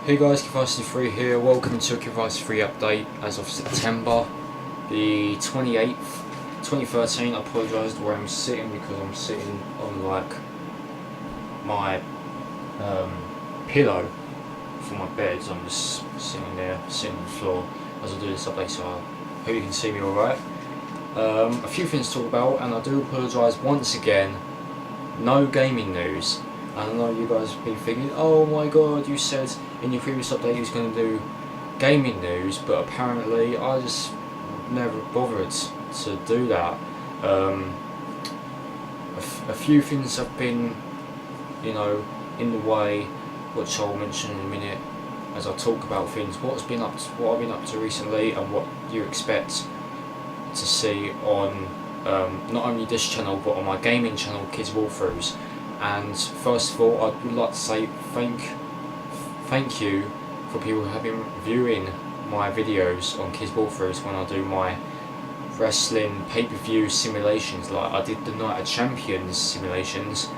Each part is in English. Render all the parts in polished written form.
Hey guys, KiDdViRuS53 here. Welcome to a KiDdViRuS53 update as of September the 28th, 2013. I apologise where I'm sitting because I'm sitting on like my pillow for my bed. So I'm just sitting there, sitting on the floor as I do this update, so I hope you can see me alright. A few things to talk about, and I do apologise once again, no gaming news. I know you guys have been thinking, oh my god, you said in your previous update you was going to do gaming news, but apparently I just never bothered to do that. A few things have been, in the way, which I'll mention in a minute as I talk about things. What I've been up to recently, and what you expect to see on not only this channel but on my gaming channel, KiDdViRuS53. And first of all, I would like to say thank you for people who have been viewing my videos on KiDdViRuS53 when I do my wrestling pay-per-view simulations. Like I did the Night of Champions simulations.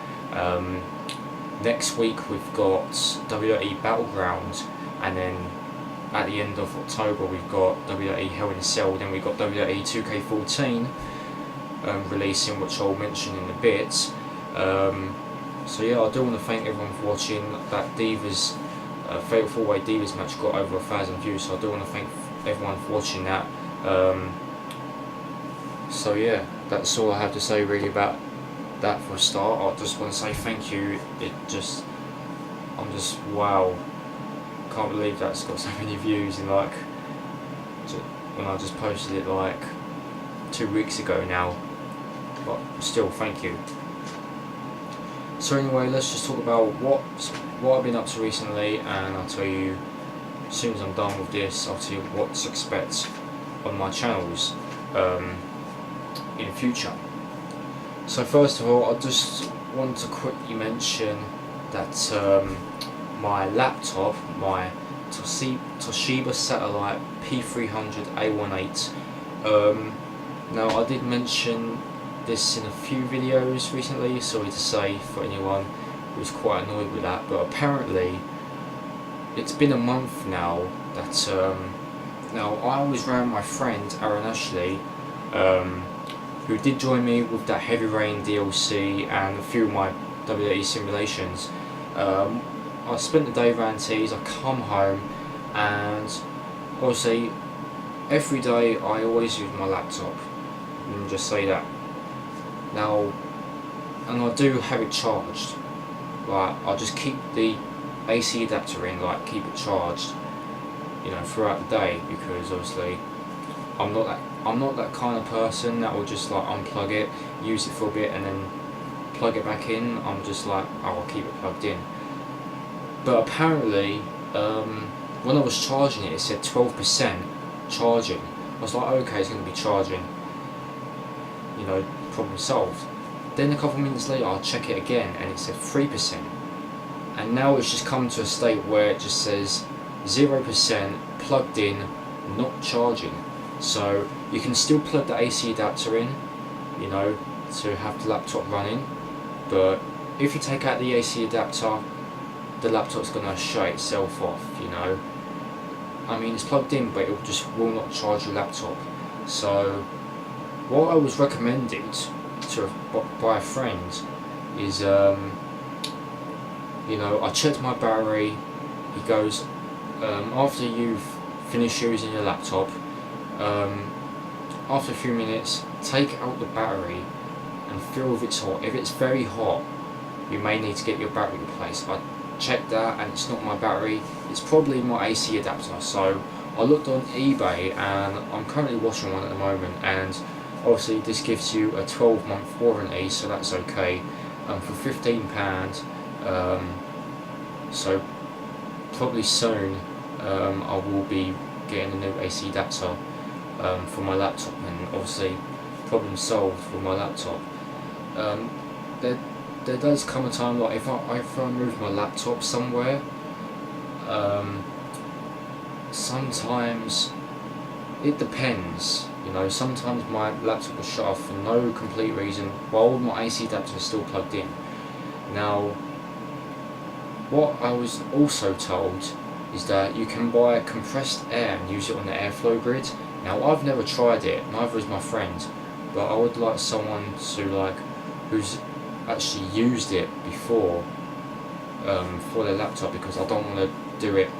Next week we've got WWE Battleground, and then at the end of October we've got WWE Hell in a Cell. Then we've got WWE 2K14 releasing, which I'll mention in a bit. So yeah, I do want to thank everyone for watching. That Divas Fatal 4-Way Divas match got over 1,000 views, so I do want to thank everyone for watching that. So yeah, that's all I have to say really about that for a start. I just want to say thank you. I'm just wow, can't believe that's got so many views in like when I just posted it like 2 weeks ago now, but still thank you. So anyway, let's just talk about what I've been up to recently, and I'll tell you as soon as I'm done with this. I'll tell you what to expect on my channels in the future. So first of all, I just want to quickly mention that my laptop, my Toshiba Satellite P300 A18. Now I did mention this in a few videos recently, sorry to say for anyone who's quite annoyed with that, but apparently it's been a month now that now I was around my friend Aaron Ashley, who did join me with that Heavy Rain DLC and a few of my WWE simulations. I spent the day around Tees. I come home, and obviously every day I always use my laptop, and just say that. Now, and I do have it charged. Like I just keep the AC adapter in, like keep it charged, throughout the day, because obviously I'm not that kind of person that will just like unplug it, use it for a bit, and then plug it back in. I'm just like, oh, I'll keep it plugged in. But apparently, when I was charging it, it said 12% charging. I was like, okay, it's going to be charging. Problem solved. Then a couple of minutes later I'll check it again and it said 3%, and now it's just come to a state where it just says 0% plugged in, not charging. So you can still plug the AC adapter in, to have the laptop running, but if you take out the AC adapter, the laptop's going to shut itself off. I mean, it's plugged in, but it just will not charge your laptop. So what I was recommended by a friend is, I checked my battery. He goes, after you've finished using your laptop, after a few minutes, take out the battery and feel if it's hot. If it's very hot, you may need to get your battery replaced. I checked that, and it's not my battery, it's probably my AC adapter. So I looked on eBay, and I'm currently watching one at the moment, and obviously this gives you a 12-month warranty, so that's okay, for £15. So probably soon I will be getting a new AC adapter for my laptop, and obviously problem solved with my laptop. There does come a time, like if I move my laptop somewhere, sometimes it depends. Sometimes my laptop will shut off for no complete reason while my AC adapter is still plugged in. Now, what I was also told is that you can buy compressed air and use it on the airflow grid. Now I've never tried it, neither has my friend, but I would like someone to who's actually used it before for their laptop, because I don't want to do it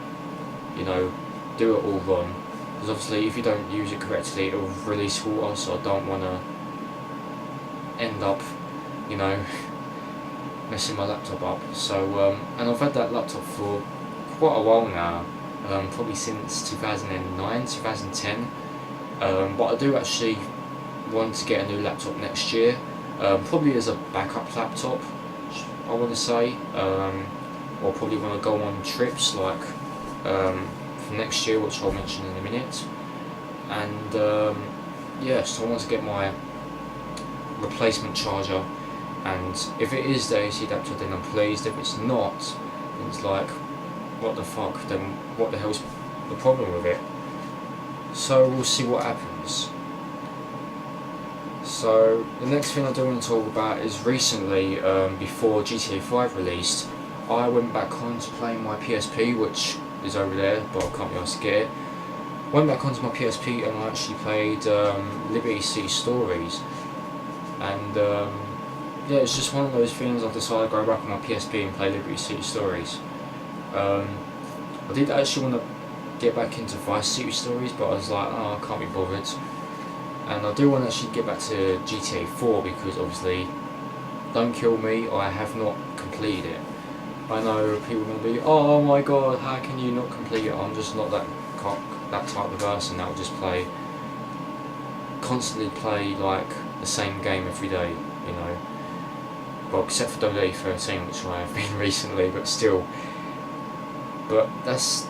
all wrong, because obviously if you don't use it correctly it will release water, so I don't want to end up messing my laptop up. So and I've had that laptop for quite a while now, probably since 2009, 2010, but I do actually want to get a new laptop next year, probably as a backup laptop, I want to say, or probably want to go on trips for next year, which I'll mention in a minute. And yes, I want to get my replacement charger, and if it is the AC adapter then I'm pleased. If it's not, then it's like, what the fuck, then what the hell's the problem with it? So we'll see what happens. So the next thing I do want to talk about is recently, before GTA 5 released, I went back on to playing my PSP, which is over there, but I can't be asked to get it. Went back onto my PSP and I actually played Liberty City Stories, and yeah, it's just one of those things. I decided to go back on my PSP and play Liberty City Stories. I did actually want to get back into Vice City Stories, but I was like, oh, I can't be bothered. And I do want to actually get back to GTA 4, because obviously, don't kill me, I have not completed it. I know people are going to be, oh my god, how can you not complete it? I'm just not that type of person that will just constantly play like the same game every day, Well, except for WWE13, which I have been recently, but still. But that's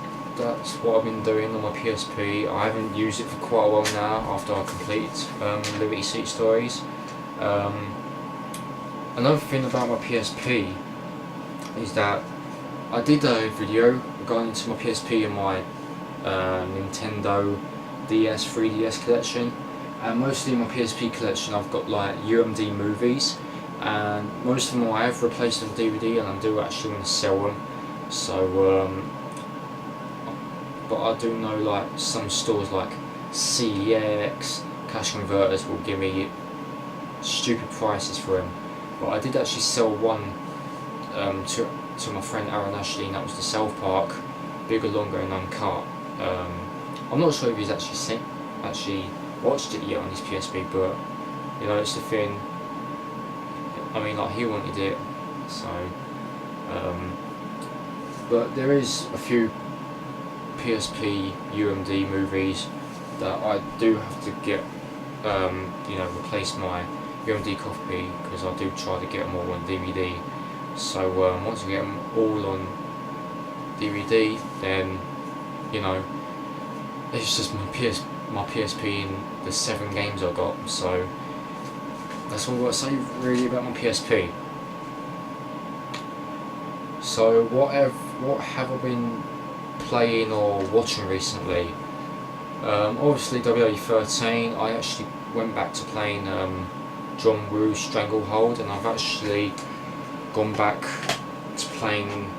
what I've been doing on my PSP. I haven't used it for quite a while now after I completed Liberty City Stories. Another thing about my PSP is that I did a video going into my PSP and my Nintendo DS 3DS collection, and mostly in my PSP collection I've got like UMD movies, and most of them I have replaced on DVD, and I do actually want to sell them. So but I do know like some stores like CEX, Cash Converters will give me stupid prices for them, but I did actually sell one to my friend Aaron Ashley, and that was the South Park Bigger, Longer and Uncut. I'm not sure if he's actually watched it yet on his PSP, but it's the thing. I mean, like, he wanted it, so but there is a few PSP UMD movies that I do have to get replace my UMD copy, because I do try to get them all on DVD. So once I get them all on DVD, then it's just my PSP and the 7 games I got. So that's all I've got to say really about my PSP. So what have I been playing or watching recently? Obviously WWE13. I actually went back to playing John Woo's Stranglehold, and I've actually gone back to playing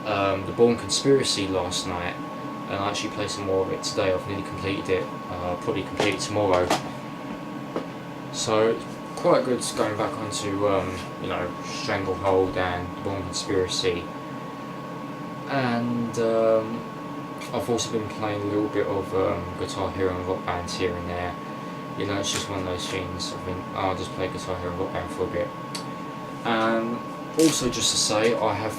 The Bourne Conspiracy last night, and I actually played some more of it today. I've nearly completed it. I'll probably complete it tomorrow. So quite good going back onto Stranglehold and The Bourne Conspiracy. And I've also been playing a little bit of Guitar Hero and Rock Band here and there. It's just one of those things. I think I'll just play Guitar Hero and Rock Band for a bit. And also, just to say, I have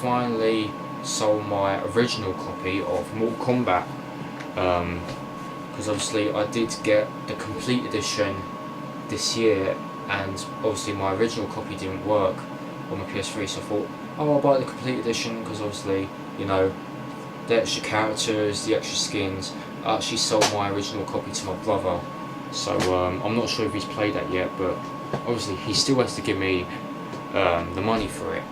finally sold my original copy of Mortal Kombat, because obviously I did get the complete edition this year, and obviously my original copy didn't work on my PS3, so I thought, oh, I'll buy the complete edition, because obviously, the extra characters, the extra skins. I actually sold my original copy to my brother, so I'm not sure if he's played that yet, but obviously he still has to give me the money for it.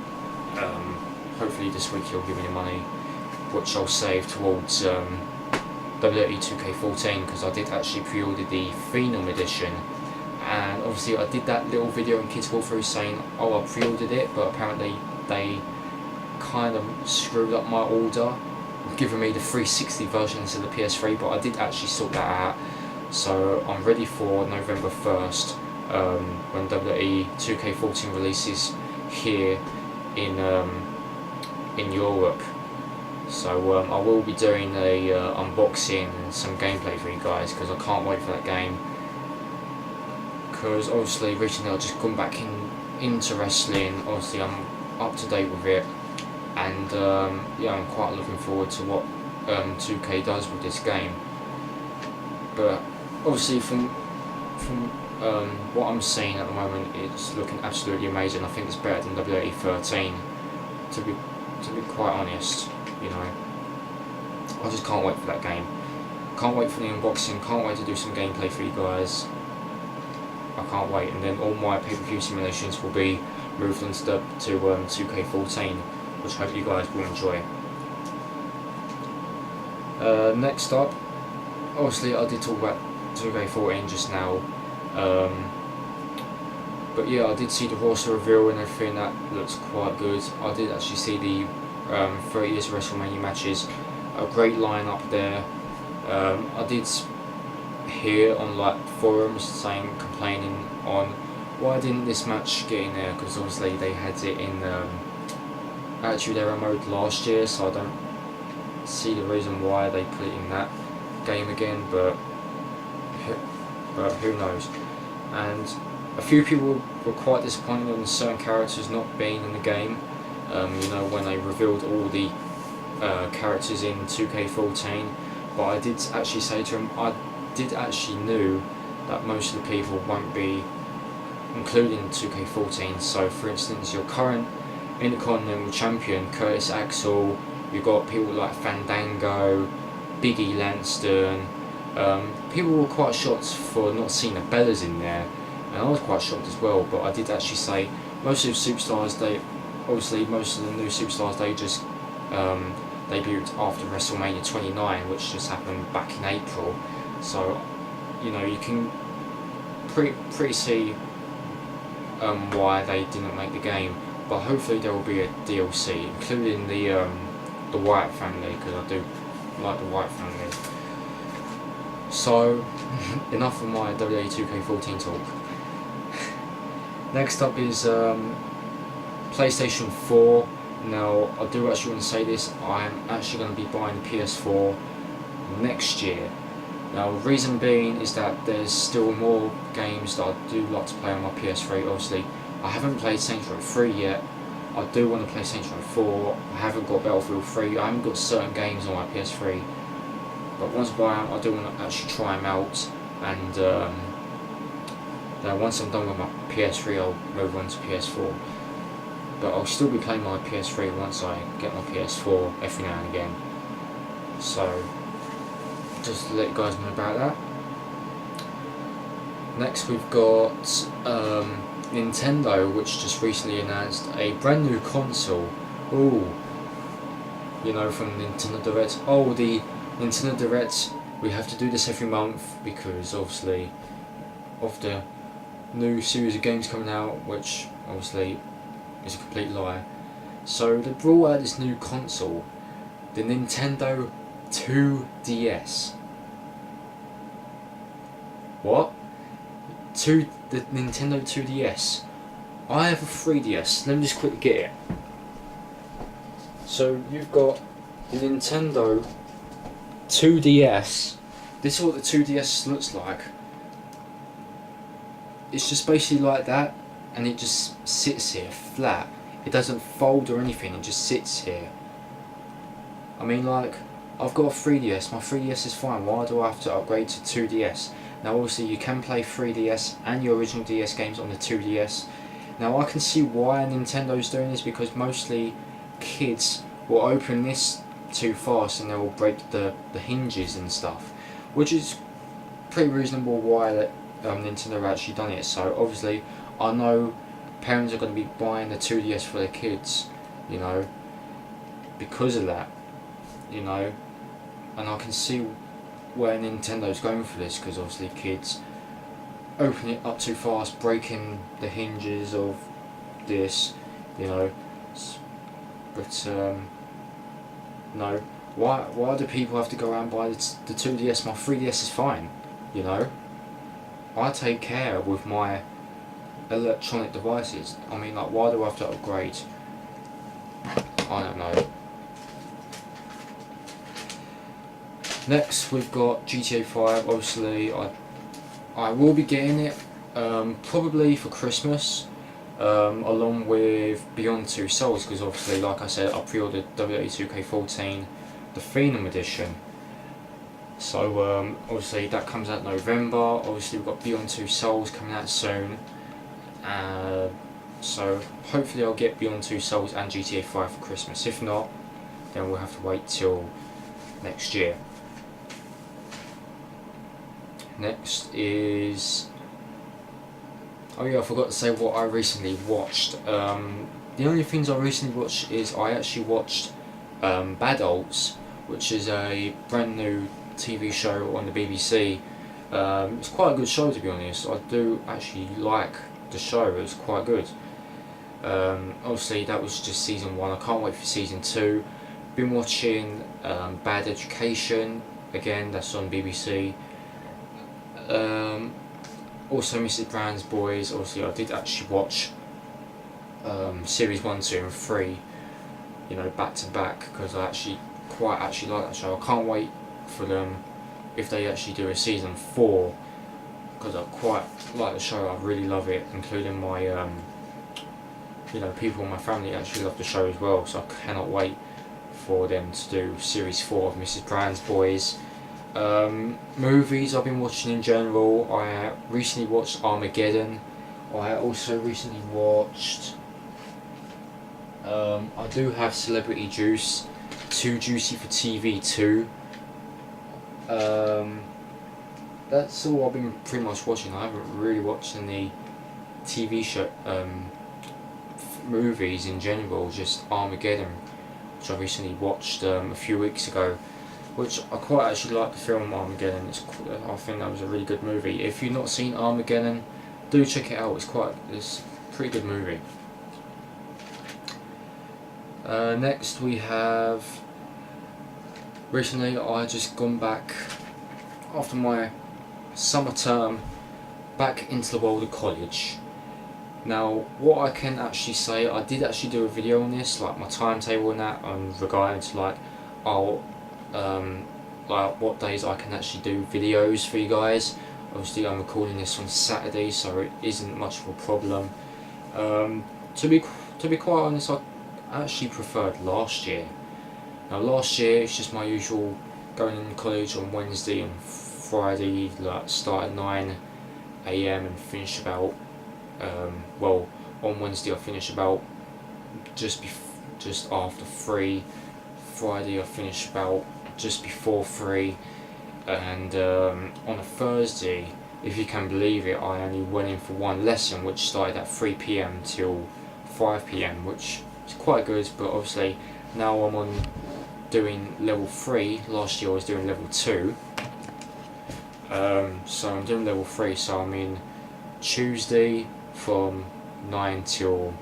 Hopefully this week he'll give me the money, which I'll save towards WWE 2K14, because I did actually pre-order the Phenom edition, and obviously I did that little video in KiDdViRuS53 saying, oh, I pre-ordered it, but apparently they kind of screwed up my order. I'm giving me the 360 version instead of the PS3, but I did actually sort that out. So I'm ready for November 1st when WWE 2K14 releases here in Europe. So I will be doing a unboxing and some gameplay for you guys, because I can't wait for that game. Because obviously recently I've just gone back into wrestling. Obviously I'm up to date with it, and yeah, I'm quite looking forward to what 2K does with this game. But obviously from what I'm seeing at the moment, it's looking absolutely amazing. I think it's better than WWE 13, to be quite honest. You know, I just can't wait for that game. Can't wait for the unboxing. Can't wait to do some gameplay for you guys. I can't wait. And then all my pay-per-view simulations will be moved on to 2K14, which I hope you guys will enjoy. Next up, obviously I did talk about 2K14 just now, but yeah, I did see the roster reveal and everything. That looks quite good. I did actually see the 30 years of WrestleMania matches. A great lineup there. I did hear on like forums complaining on why didn't this match get in there, because obviously they had it in Attitude Era mode last year, so I don't see the reason why they put it in that game again, but who knows. And a few people were quite disappointed on certain characters not being in the game. You know, when they revealed all the characters in 2K14, but I did actually say to them, I did actually knew that most of the people won't be included in 2K14. So for instance, your current Intercontinental Champion Curtis Axel, you've got people like Fandango, Biggie Lanston. People were quite shocked for not seeing the Bellas in there, and I was quite shocked as well. But I did actually say most of the superstars, obviously most of the new superstars, they just debuted after WrestleMania 29, which just happened back in April. So you know, you can pretty see why they didn't make the game. But hopefully there will be a DLC, including the Wyatt family, because I do like the Wyatt family. So enough of my WWE 2K14 talk. Next up is PlayStation 4. Now I do actually want to say this, I'm actually going to be buying the PS4 next year. Now the reason being is that there's still more games that I do like to play on my PS3. Obviously I haven't played Saints Row 3 yet. I do want to play Saints Row 4. I haven't got Battlefield 3. I haven't got certain games on my PS3. But once I buy them, I do want to actually try them out. And then once I'm done with my PS3, I'll move on to PS4. But I'll still be playing my PS3 once I get my PS4 every now and again. So just to let you guys know about that. Next we've got Nintendo, which just recently announced a brand new console. Ooh, you know, from Nintendo Direct. Oh, the Nintendo Direct, we have to do this every month because obviously of the new series of games coming out, which obviously is a complete lie. So they brought out this new console, the Nintendo 2DS. What? The Nintendo 2DS. I have a 3DS. Let me just quickly get it. So you've got the Nintendo 2DS. This is what the 2DS looks like. It's just basically like that, and it just sits here flat. It doesn't fold or anything, it just sits here. I mean, like, I've got a 3DS, my 3DS is fine, why do I have to upgrade to 2DS? Now obviously you can play 3DS and your original DS games on the 2DS. Now I can see why Nintendo's doing this, because mostly kids will open this too fast and they will break the hinges and stuff, which is pretty reasonable why that Nintendo have actually done it. So obviously I know parents are going to be buying the 2DS for their kids, you know, because of that, you know, and I can see where Nintendo's going for this, because obviously kids open it up too fast, breaking the hinges of this, you know. But no, Why do people have to go around and buy the 2DS? My 3DS is fine, you know. I take care with my electronic devices. I mean, like, why do I have to upgrade? I don't know. Next, we've got GTA 5. Obviously, I will be getting it probably for Christmas, along with Beyond Two Souls, because obviously, like I said, I pre-ordered WWE 2K14, the Phenom edition. So obviously that comes out November. Obviously we've got Beyond Two Souls coming out soon. So hopefully I'll get Beyond Two Souls and GTA 5 for Christmas. If not, then we'll have to wait till next year. Next is... oh yeah, I forgot to say what I recently watched. The only things I recently watched is I actually watched Bad Adults, which is a brand new TV show on the BBC. It's quite a good show, to be honest. I do actually like the show. It was quite good. Obviously that was just season 1. I can't wait for season 2. Been watching Bad Education, again, that's on BBC. Also Mrs. Brown's Boys. Obviously I did actually watch series 1, 2 and 3, you know, back to back, because I quite like that show. I can't wait for them if they actually do a season 4, because I quite like the show. I really love it, including my you know, people in my family actually love the show as well, so I cannot wait for them to do series 4 of Mrs. Brown's Boys. Movies I've been watching in general, I recently watched Armageddon. I also recently watched I do have Celebrity Juice, Too Juicy for TV 2. That's all I've been pretty much watching. I haven't really watched any TV show movies in general, just Armageddon, which I recently watched a few weeks ago, which I quite actually like the film Armageddon. I think that was a really good movie. If you've not seen Armageddon, do check it out. It's a pretty good movie. Next we have, recently I just gone back after my summer term back into the world of college. Now what I can actually say, I did actually do a video on this, like my timetable and that, regarding to like like what days I can actually do videos for you guys. Obviously I'm recording this on Saturday, so it isn't much of a problem. To be quite honest, I actually preferred last year. Now last year it's just my usual going in college on Wednesday and Friday, like start at 9 AM and finish about well, on Wednesday I finish about just after 3. Friday I finish about just before 3, and on a Thursday, if you can believe it, I only went in for one lesson which started at 3 PM till 5 PM, which is quite good. But obviously now I'm on doing level 3. Last year I was doing level 2, so I'm doing level 3, so I'm in Tuesday from 9 till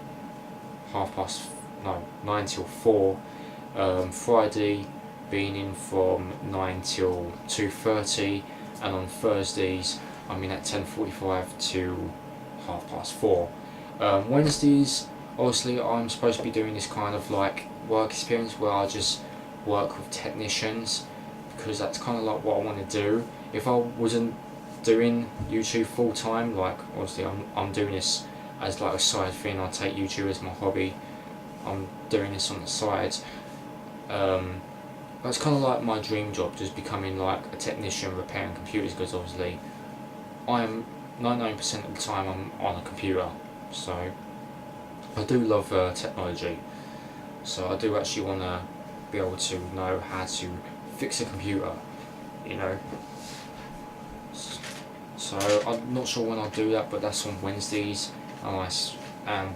9 till 4, Friday being in from 9 till 2:30, and on Thursdays I'm in at 10:45 to 4:30. Wednesdays, obviously I'm supposed to be doing this kind of like work experience where I just work with technicians, because that's kind of like what I want to do. If I wasn't doing YouTube full time, like obviously I'm doing this as like a side thing. I take YouTube as my hobby. I'm doing this on the side. That's kind of like my dream job, just becoming like a technician repairing computers, because obviously I'm 99% of the time I'm on a computer, so I do love technology. So I do actually want to be able to know how to fix a computer, you know. So I'm not sure when I'll do that, but that's on Wednesdays, and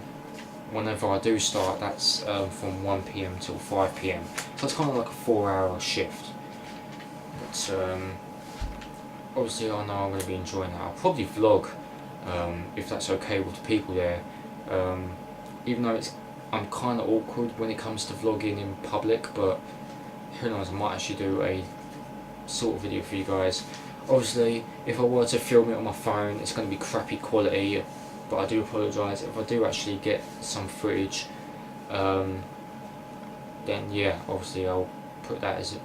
whenever I do start, that's from 1 PM till 5 PM. So it's kind of like a 4-hour shift. But obviously I know I'm going to be enjoying that. I'll probably vlog if that's okay with the people there. Even though I'm kind of awkward when it comes to vlogging in public, but who knows, I might actually do a sort of video for you guys. Obviously, if I were to film it on my phone, it's going to be crappy quality, but I do apologise. If I do actually get some footage, then yeah, obviously I'll put that as,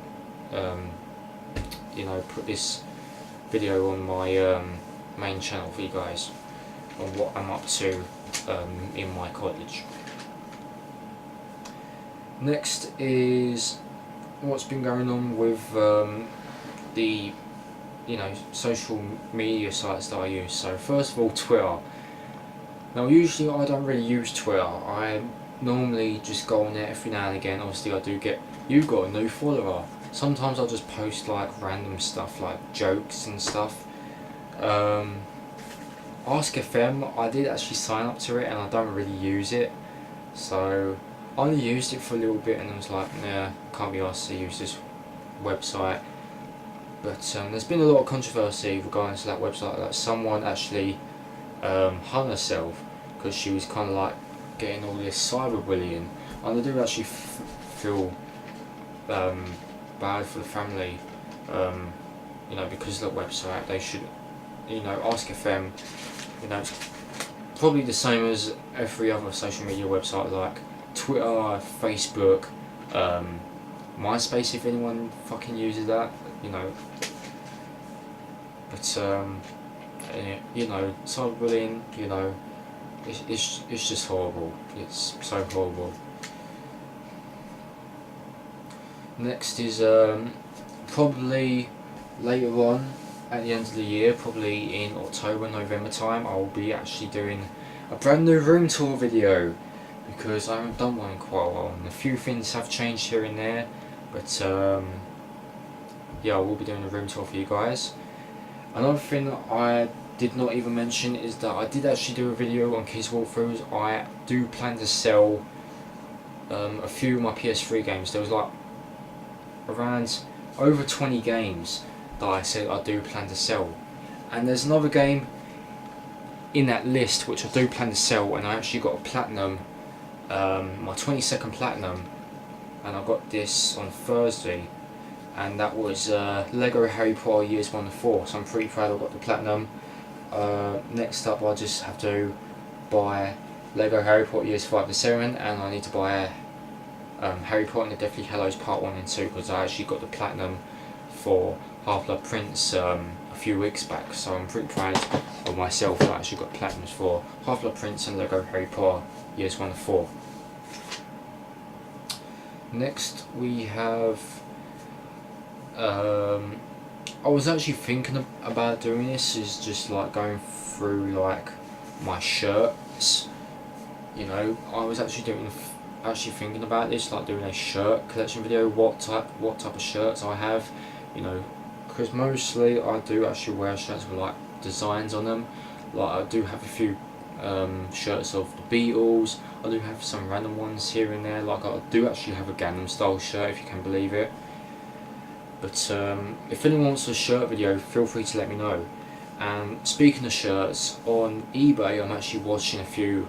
you know, put this video on my main channel for you guys on what I'm up to in my college. Next is what's been going on with the, you know, social media sites that I use. So first of all, Twitter. Now usually I don't really use Twitter. I normally just go on there every now and again. Obviously I do get, you've got a new follower. Sometimes I'll just post like random stuff like jokes and stuff. Ask FM, I did actually sign up to it and I don't really use it. So I only used it for a little bit and I was like, nah, can't be asked to use this website. But there's been a lot of controversy regarding to that website. Like someone actually hung herself because she was kind of like getting all this cyberbullying, and I do actually feel bad for the family. You know, because of the website, they should, you know, Ask FM. You know, it's probably the same as every other social media website like Twitter, Facebook, MySpace, if anyone fucking uses that, you know. But you know, cyberbullying, you know, it's just horrible. It's so horrible. Next is probably later on at the end of the year, probably in October, November time, I'll be actually doing a brand new room tour video, because I haven't done one in quite a while and a few things have changed here and there, but yeah, I will be doing a room tour for you guys. Another thing that I did not even mention is that I did actually do a video on KiDdViRuS53. I do plan to sell a few of my PS3 games. There was like around over 20 games that I said I do plan to sell, and there's another game in that list which I do plan to sell, and I actually got a platinum, my 22nd platinum, and I got this on Thursday, and that was Lego Harry Potter Years 1 to 4, so I'm pretty proud I got the platinum. Next up I just have to buy Lego Harry Potter Years 5 to 7, and I need to buy Harry Potter and the Deathly Hallows Part 1 and 2, because I actually got the platinum for Half-Blood Prince a few weeks back, so I'm pretty proud of myself that I actually got platinums for Half-Blood Prince and Lego Harry Potter Years 1 to 4. Next we have I was actually thinking about doing this, is just like going through like my shirts, you know. I was actually thinking about this, like doing a shirt collection video, what type of shirts I have, you know, because mostly I do actually wear shirts with like designs on them. Like I do have a few shirts of the Beatles, I do have some random ones here and there, like I do actually have a Gangnam Style shirt, if you can believe it. But if anyone wants a shirt video, feel free to let me know. And speaking of shirts, on eBay I'm actually watching a few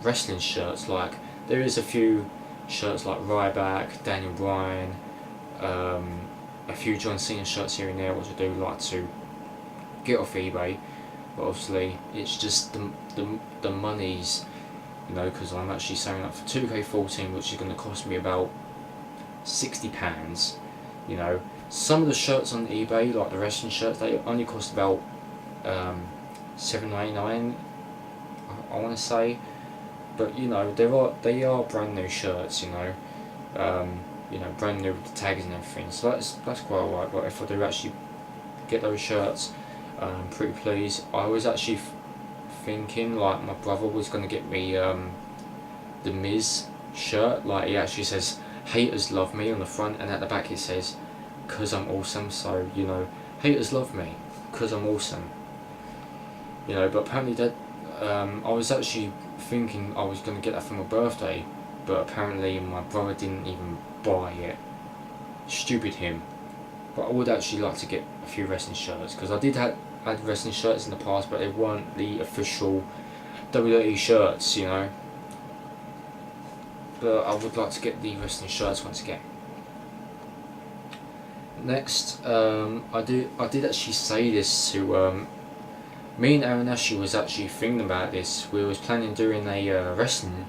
wrestling shirts. Like there is a few shirts like Ryback, Daniel Bryan, a few John Cena shirts here and there which I do like to get off eBay, but obviously it's just the monies, you know, because I'm actually saving up for 2K14, which is going to cost me about £60. You know, some of the shirts on eBay, like the wrestling shirts, they only cost about $7.99, I want to say. But you know, they are brand new shirts, you know, brand new with the tags and everything. So that's quite alright. But if I do actually get those shirts, pretty pleased. I was actually thinking like my brother was going to get me the Miz shirt. Like he actually says haters love me on the front, and at the back it says cause I'm awesome. So you know, haters love me cause I'm awesome, you know. But apparently that I was actually thinking I was going to get that for my birthday, but apparently my brother didn't even buy it. Stupid him. But I would actually like to get a few wrestling shirts, because I did had wrestling shirts in the past, but they weren't the official WWE shirts, you know. But I would like to get the wrestling shirts once again. Next, I did actually say this to me and Aaron Ashley was actually thinking about this. We was planning doing a wrestling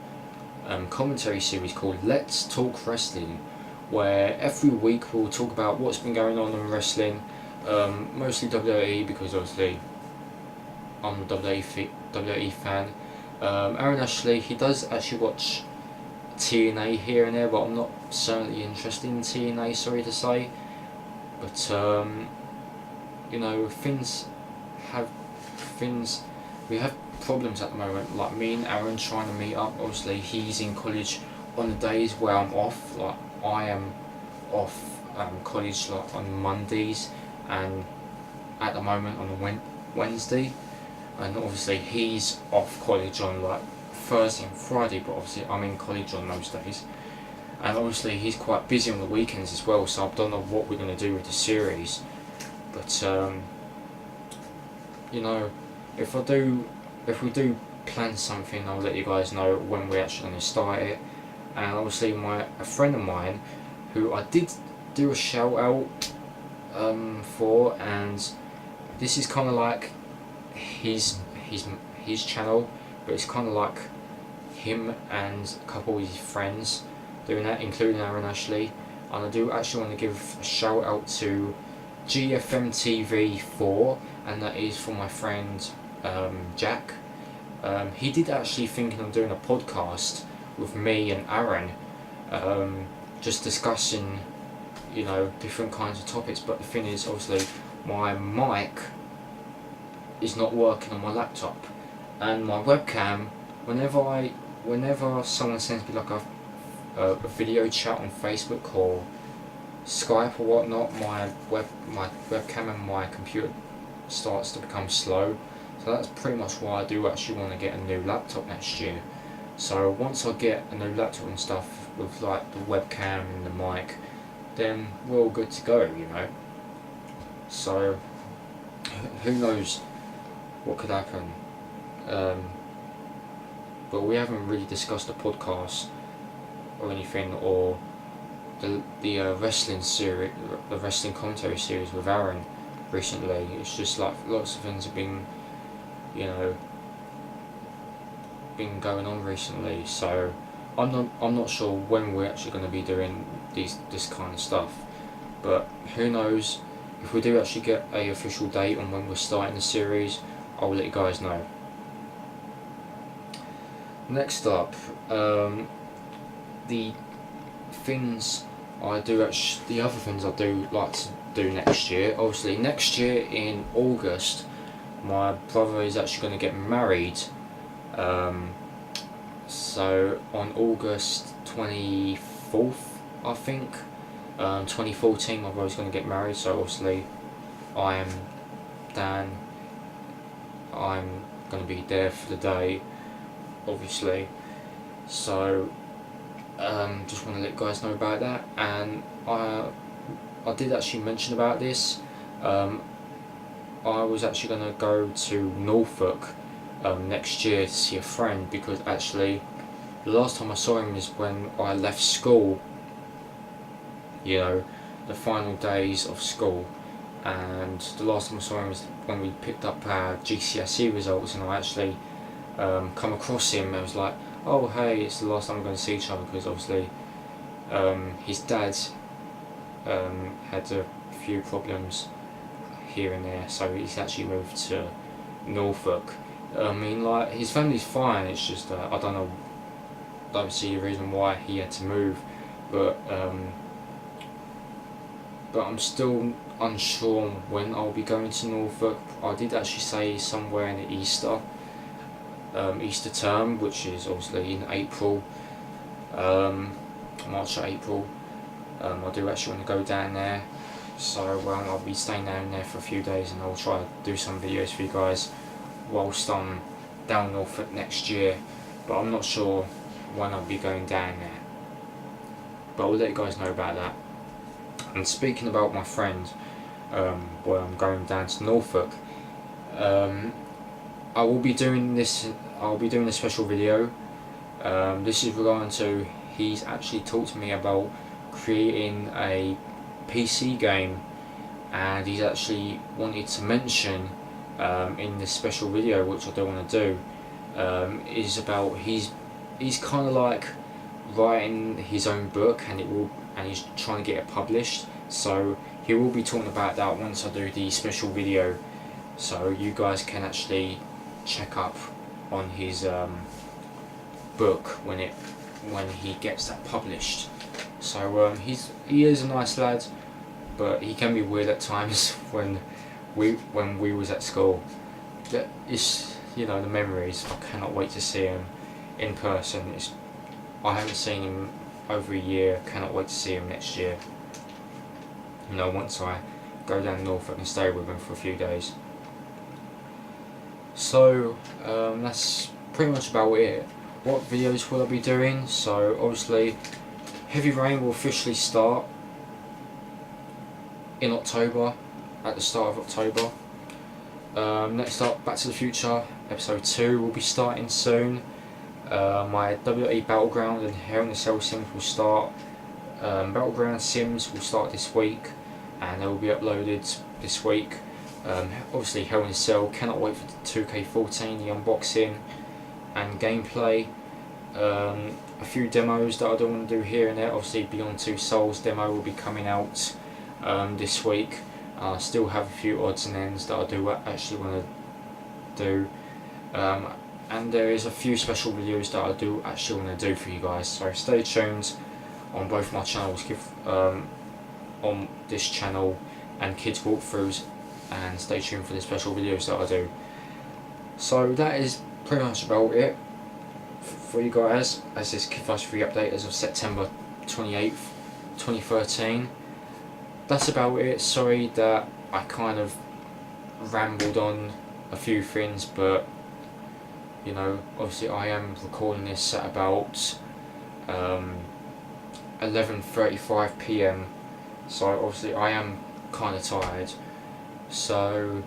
commentary series called Let's Talk Wrestling, where every week we'll talk about what's been going on in wrestling, mostly WWE because obviously I'm a WWE fan. Aaron Ashley, he does actually watch TNA here and there, but I'm not certainly interested in TNA, sorry to say. But you know, we have problems at the moment. Like me and Aaron trying to meet up. Obviously, he's in college on the days where I'm off. Like I am off college like on Mondays, and at the moment on a Wednesday. And obviously he's off college on like Thursday and Friday, but obviously I'm in college on those days. And obviously he's quite busy on the weekends as well, so I don't know what we're going to do with the series. But you know, if we do plan something, I'll let you guys know when we're actually going to start it. And obviously a friend of mine, who I did do a shout out for, and this is kind of like his channel, but it's kind of like him and a couple of his friends doing that, including Aaron Ashley. And I do actually want to give a shout out to GFMTV4, and that is for my friend Jack. He did actually thinking of doing a podcast with me and Aaron, just discussing, you know, different kinds of topics. But the thing is, obviously, my mic is not working on my laptop, and my webcam. Whenever someone sends me like a video chat on Facebook or Skype or whatnot, my webcam and my computer starts to become slow. So that's pretty much why I do actually want to get a new laptop next year. So once I get a new laptop and stuff with like the webcam and the mic, then we're all good to go, you know. So who knows what could happen. But we haven't really discussed the podcast or anything, or the wrestling series, the wrestling commentary series with Aaron recently. It's just like lots of things have been, you know, been going on recently. So I'm not sure when we're actually going to be doing this kind of stuff. But who knows? If we do actually get a official date on when we're starting the series, I'll let you guys know. Next up, the things I do the other things I do like to do next year. Obviously, next year in August, my brother is actually going to get married. So on August 24th, I think, 2014, my brother's going to get married. So obviously, I'm going to be there for the day, obviously. So just want to let you guys know about that. And I did actually mention about this. I was actually going to go to Norfolk next year to see a friend, because actually the last time I saw him is when I left school, you know, the final days of school. And the last time I saw him was when we picked up our GCSE results, and I actually come across him. I was like, oh hey, it's the last time we're going to see each other, because obviously his dad had a few problems here and there, so he's actually moved to Norfolk. I mean, like, his family's fine, it's just I don't see a reason why he had to move, but I'm still unsure on when I'll be going to Norfolk. I did actually say somewhere in the Easter term, which is obviously in April, March or April. I do actually want to go down there, so I'll be staying down there for a few days, and I'll try to do some videos for you guys whilst I'm down Norfolk next year, but I'm not sure when I'll be going down there, but I'll let you guys know about that. And speaking about my friend, where I'm going down to Norfolk, I will be doing this. I'll be doing a special video. This is regarding to, he's actually talked to me about creating a PC game, and he's actually wanted to mention in this special video, which I don't want to do, is about he's kind of like writing his own book, and he's trying to get it published. So he will be talking about that once I do the special video, so you guys can actually check up on his book when he gets that published. So he is a nice lad, but he can be weird at times when we was at school. But it's, you know, the memories. I cannot wait to see him in person. I haven't seen him over a year. Cannot wait to see him next year. You know, once I go down north, I can stay with him for a few days. So that's pretty much about it. What videos will I be doing? So obviously, Heavy Rain will officially start in October, at the start of October. Next up, Back to the Future episode 2 will be starting soon. My WWE Battleground and Hell in a Cell Sims will start. Battleground Sims will start this week, and they will be uploaded this week. Obviously Hell in a Cell, cannot wait for 2K14, the unboxing and gameplay. A few demos that I don't want to do here and there. Obviously Beyond Two Souls demo will be coming out this week. I still have a few odds and ends that I do actually want to do, and there is a few special videos that I do actually want to do for you guys, so stay tuned on both my channels, on this channel and Kids Walkthroughs, and stay tuned for the special videos that I do. So that is pretty much about it for you guys, as this KiDdViRuS53 update as of September 28th, 2013. That's about it. Sorry that I kind of rambled on a few things, but you know, obviously I am recording this at about 11:35 PM, so obviously I am kind of tired. So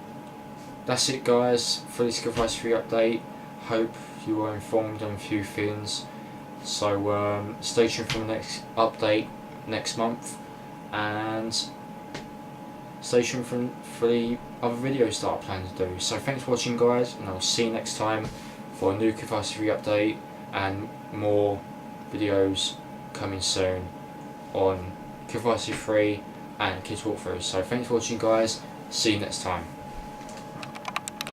that's it guys for this KiDdViRuS53 update. Hope you were informed on a few things. So stay tuned for the next update next month, and stay tuned for the other videos that I plan to do. So thanks for watching guys, and I'll see you next time for a new KiDdViRuS53 update and more videos coming soon on KiDdViRuS53 and Kids Walkthroughs. So thanks for watching guys, see you next time.